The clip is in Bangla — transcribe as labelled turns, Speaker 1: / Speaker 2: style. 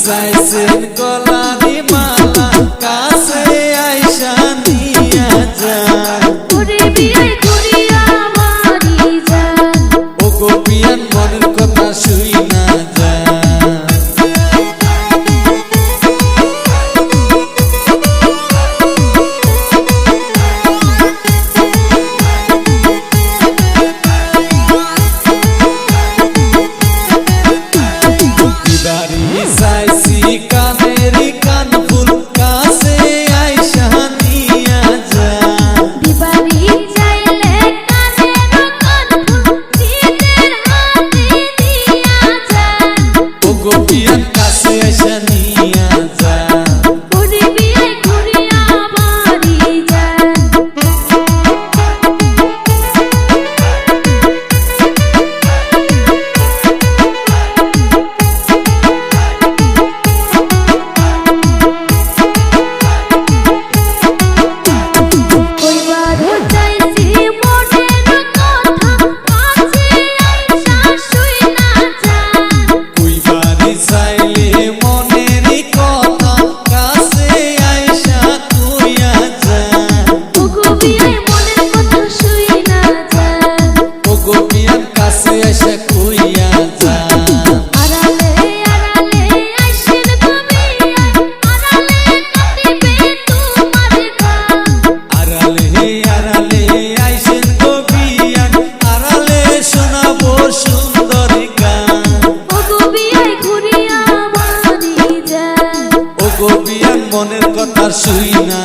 Speaker 1: চাইছেন গলারি মালা কাছে আইসা নিয়া যান
Speaker 2: ওরে বিয়াই করিয়া বাড়ি যান
Speaker 1: ও গো বিয়ান মনের কথা শুই না যান বাড়ি চাইছি কানেরি কান ফুল কাছে আইসা নিয়া যান
Speaker 2: বিবাড়ি চাইলে কানের কানফুল নিজের হাতে দিয়া যান
Speaker 1: ও গো বিয়ান কাছে আইসা নিয়া যান
Speaker 2: ওরে বিয়াই করিয়া বাড়ি যান কইবার চাইছি মনের কথা কাছে আইসা শুই না যান
Speaker 1: ওই বাড়ি চাইলে মনেরই কথা কাছে আইসা তুইয়া যান
Speaker 2: ওগো বিয়াই মনের কথা শুই না যান
Speaker 1: ও গো বিয়ান কাছে আইসা কইয়া যান
Speaker 2: আড়ালে আড়ালে আইসেন তুমি আড়ালে কাটিবে তোমার গান
Speaker 1: আড়ালে আড়ালে আইসেন গো বিয়ান আড়ালে শোনাবো সুন্দর গান
Speaker 2: ওগো বিয়াই করিয়া বাড়ি যান
Speaker 1: ও গো বিয়ান মনের কথা শুই না